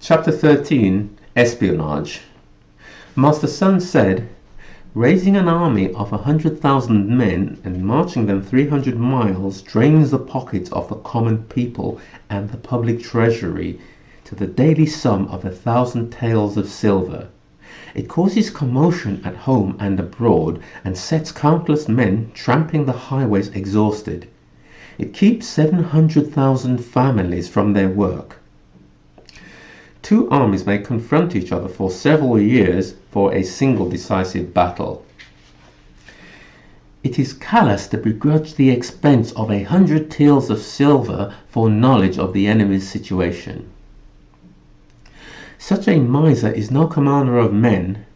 Chapter 13, Espionage. Master Sun said, "Raising an army of 100,000 men and marching them 300 miles drains the pockets of the common people and the public treasury to the daily sum of 1,000 taels of silver. It causes commotion at home and abroad and sets countless men tramping the highways exhausted. It keeps 700,000 families from their work. Two armies may confront each other for several years for a single decisive battle. It is callous to begrudge the expense of 100 taels of silver for knowledge of the enemy's situation. Such a miser is no commander of men,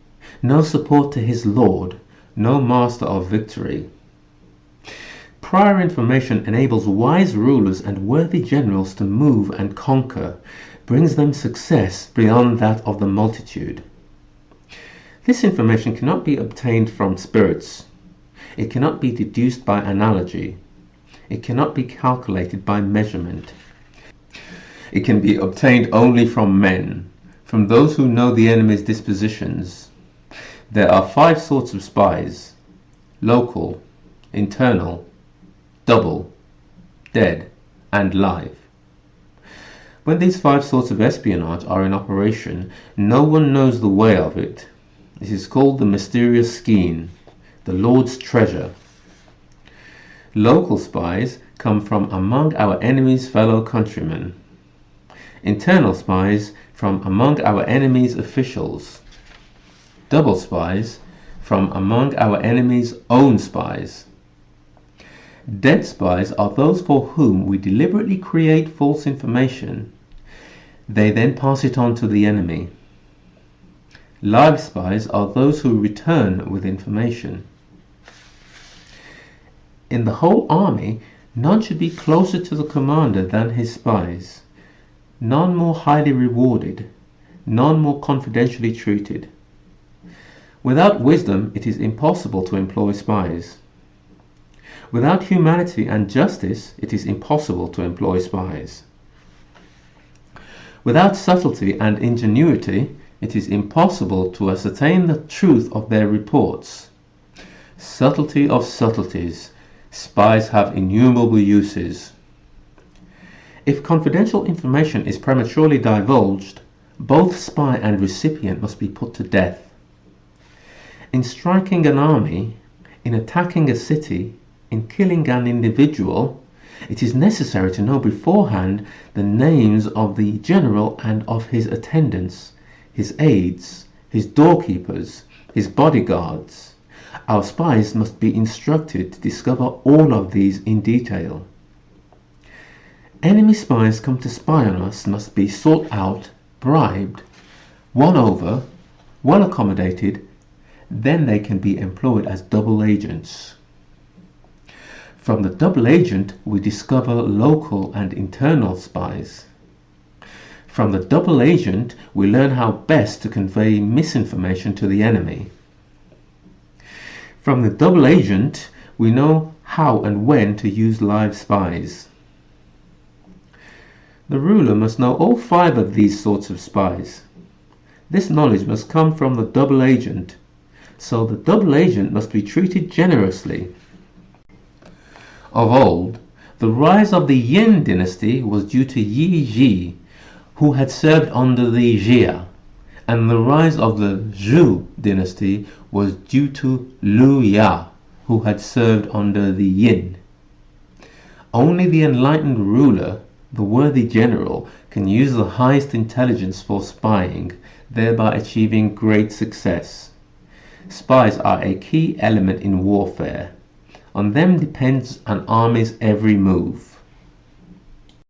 no support to his lord, no master of victory. Prior information enables wise rulers and worthy generals to move and conquer, brings them success beyond that of the multitude. This information cannot be obtained from spirits. It cannot be deduced by analogy. It cannot be calculated by measurement. It can be obtained only from men, from those who know the enemy's dispositions. There are 5 sorts of spies: local, internal, double, dead, and live. When these 5 sorts of espionage are in operation, no one knows the way of it. It is called the mysterious skein, the Lord's treasure. Local spies come from among our enemy's fellow countrymen. Internal spies from among our enemy's officials. Double spies from among our enemy's own spies. Dead spies are those for whom we deliberately create false information. They then pass it on to the enemy. Live spies are those who return with information. In the whole army, none should be closer to the commander than his spies, none more highly rewarded, none more confidentially treated. Without wisdom, it is impossible to employ spies. Without humanity and justice, it is impossible to employ spies. Without subtlety and ingenuity, it is impossible to ascertain the truth of their reports. Subtlety of subtleties, spies have innumerable uses. If confidential information is prematurely divulged, both spy and recipient must be put to death. In striking an army, in attacking a city, in killing an individual, it is necessary to know beforehand the names of the general and of his attendants, his aides, his doorkeepers, his bodyguards. Our spies must be instructed to discover all of these in detail. Enemy spies come to spy on us must be sought out, bribed, won over, well accommodated, then they can be employed as double agents. From the double agent, we discover local and internal spies. From the double agent, we learn how best to convey misinformation to the enemy. From the double agent, we know how and when to use live spies. The ruler must know all 5 of these sorts of spies. This knowledge must come from the double agent, so the double agent must be treated generously. Of old, the rise of the Yin dynasty was due to Yi Ji, who had served under the Jia, and the rise of the Zhou dynasty was due to Lu Ya, who had served under the Yin. Only the enlightened ruler, the worthy general, can use the highest intelligence for spying, thereby achieving great success. Spies are a key element in warfare. On them depends an army's every move.